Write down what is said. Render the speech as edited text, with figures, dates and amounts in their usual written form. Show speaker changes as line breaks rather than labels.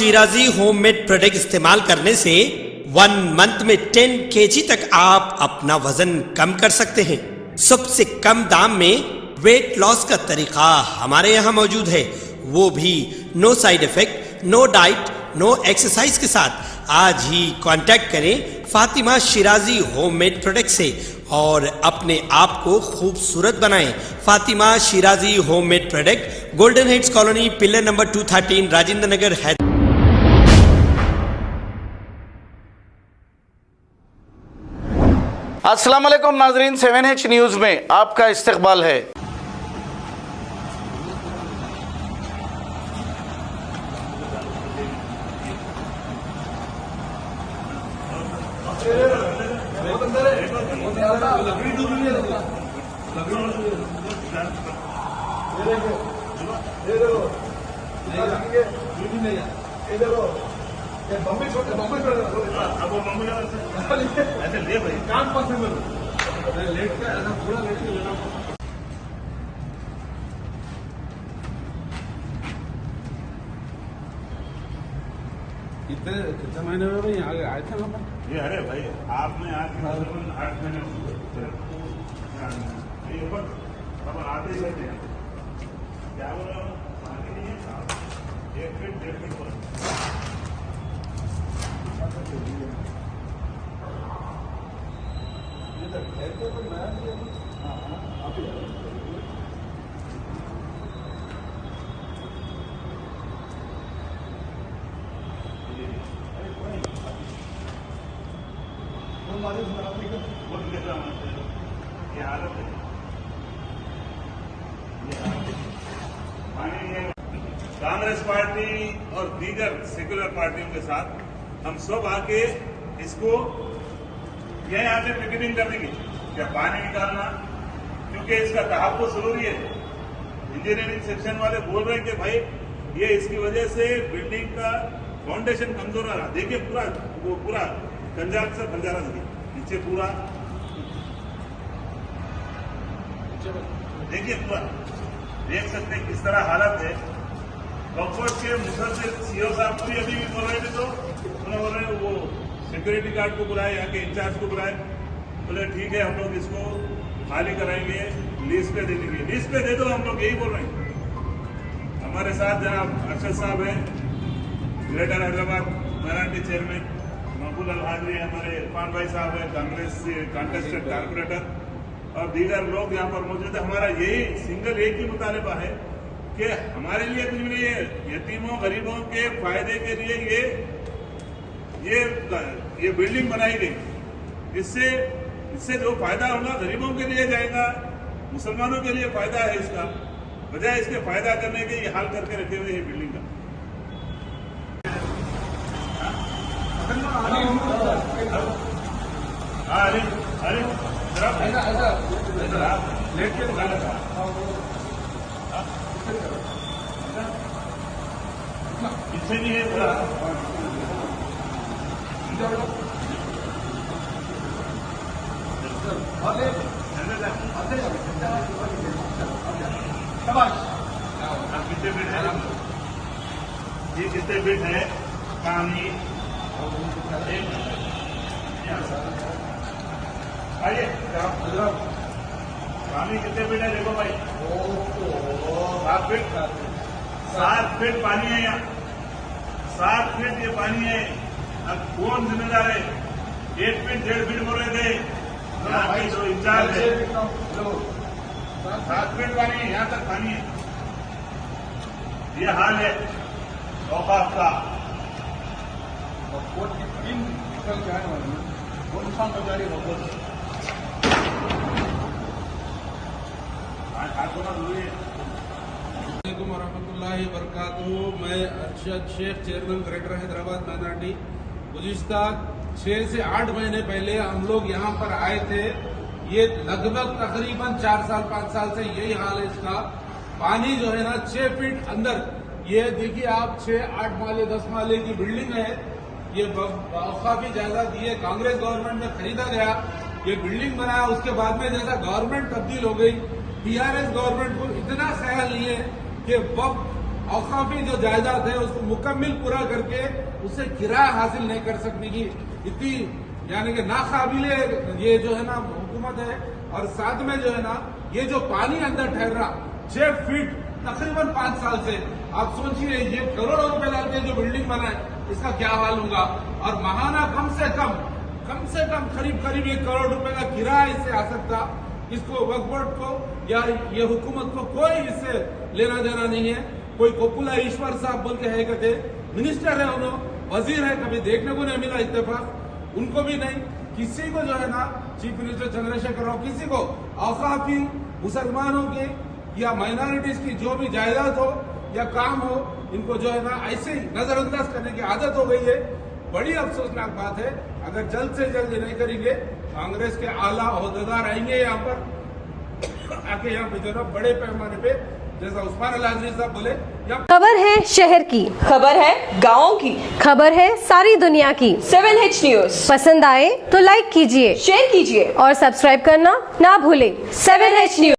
Shirazi homemade product इस्तेमाल करने से 1 मंथ में 10 kg तक आप अपना वजन कम कर सकते हैं। सबसे कम दाम में वेट लॉस का तरीका हमारे यहाँ मौजूद है, वो भी no side effect, no diet, no exercise के साथ। आज ही कांटेक्ट करें फातिमा शिराजी होममेड प्रोडक्ट से और अपने आप को खूबसूरत बनाएं। Fatima Shirazi homemade product, Golden Heads Colony, pillar number 213, Rajendra Nagar, Hyderabad.
अस्सलाम वालेकुम नाजरीन, 7H न्यूज़ में आपका इस्तकबाल है।
ऐसे ले भाई काम पास में लेट का ऐसा पूरा लेट के लेना। कितने महीने में भाई यहाँ आए थे वहाँ पर? ये अरे भाई आपने आज 8 महीने आते ही रहते हैं। क्या बोल रहा हूँ, पानी नहीं है, 1 फीट 1.5 फीट पर कांग्रेस पार्टी और दीगर सेक्युलर पार्टियों के साथ हम सब आके इसको यह यहाँ से पिकनिंग कर देंगे। क्या पानी निकालना, क्योंकि इसका तहफ़्फ़ुज़ जरूरी है। इंजीनियरिंग सेक्शन वाले बोल रहे हैं कि भाई ये इसकी वजह से बिल्डिंग का फाउंडेशन कमजोर आ रहा। देखिए पूरा कंजाल से बंजारा नीचे पूरा देखिए, पूरा देख सकते हैं किस तरह हालत है। कम्फर्ट के मुसलसिल सीओ साहब भी अभी भी बोल रहे थे, तो उन्होंने बोल रहे वो सिक्योरिटी गार्ड को बुलाए, यहाँ के इंचार्ज को बुलाए, बोले ठीक है हम लोग इसको खाली कराएंगे, लीज पे दे देंगे। लीज पे दे दो, हम लोग यही बोल रहे हैं। हमारे साथ जनाब अरशद साहब हैं, ग्रेटर हैदराबाद माइनॉरिटी चेयरमैन, मकबूल अलहाजी, हमारे इरफान भाई साहब हैं, कांग्रेस से कंटेस्टेड कारपोरेटर, और दीगर लोग यहाँ पर मौजूद है। हमारा यही सिंगल एक ही मुतालिबा है कि हमारे लिए कुछ नहीं है, यतीमों गरीबों के फायदे के लिए ये बिल्डिंग बनाई गई। इससे जो फायदा होगा गरीबों के लिए जाएगा, मुसलमानों के लिए फायदा है इसका, बजाय इसके फायदा करने के ये हाल करके रखे हुए ये बिल्डिंग का। अरे लेट के निकाला था इससे नहीं है पूरा। कितने बिट है ये, कितने बिट है पानी? आइए पानी कितने फीट है देखो भाई, 7 फीट पानी है यहाँ, 7 फीट ये पानी है। अब कौन जिम्मेदार है? 1 फीट 1.5 फीट बोल रहे थे यहाँ के जो इंचार्ज है। 7 फीट पानी है, यहाँ तक पानी है। ये हाल है औकाफ का। नुकसान हो जा रही है।
वरहमतुल्लाहि वबरकातुहू। मैं Arshad Shaikh, chairman Greater Hyderabad minority. गुज़िश्ता 6 से 8 महीने पहले हम लोग यहाँ पर आए थे। ये लगभग तकरीबन 4 साल 5 साल से यही हाल है इसका। पानी जो है ना 6 फीट अंदर, ये देखिए आप 6-8 माले 10 माले की बिल्डिंग है। ये काफी जायदाद ये कांग्रेस गवर्नमेंट में खरीदा गया, ये बिल्डिंग बनाया। उसके बाद में जैसा गवर्नमेंट तब्दील हो गई, टीआरएस गवर्नमेंट को इतना ख्याल नहीं है कि वक्त औकाफी जो जायदाद है उसको मुकम्मल पूरा करके उससे किराया हासिल नहीं कर सकने की इतनी यानी कि नाकाबिले ये जो है ना हुकूमत है। और साथ में जो है ना ये जो पानी अंदर ठहर रहा 6 फीट तकरीबन 5 साल से, आप सोचिए ये करोड़ों रुपए डाल के जो बिल्डिंग बनाए इसका क्या हाल होगा। और महाना कम से कम करीब 1 करोड़ रुपए का किराया इससे आ सकता। इसको वक्फ बोर्ड को या ये हुकूमत को कोई इससे लेना देना नहीं है। कोई कोपुला ईश्वर साहब बोल के है कहते मिनिस्टर है, उन्होंने वजीर है, कभी देखने को नहीं मिला इत्तेफाक, उनको भी नहीं। किसी को जो है ना चीफ मिनिस्टर चंद्रशेखर राव किसी को औकाफी मुसलमानों के या माइनॉरिटीज की जो भी जायदाद हो या काम हो, इनको जो है ना ऐसे नजरअंदाज करने की आदत हो गई है। बड़ी अफसोसनाक बात है। अगर जल्द से जल्द नहीं करेंगे कांग्रेस के आला ओहदेदार आएंगे यहाँ पर आके यहाँ पे जो ना बड़े पैमाने पे जैसा उस्मान अल आजमी साहब बोले।
खबर है शहर की,
खबर है गाँव की,
खबर है सारी दुनिया की।
7H न्यूज
पसंद आए तो लाइक कीजिए,
शेयर कीजिए
और सब्सक्राइब करना ना भूलें।
7H news.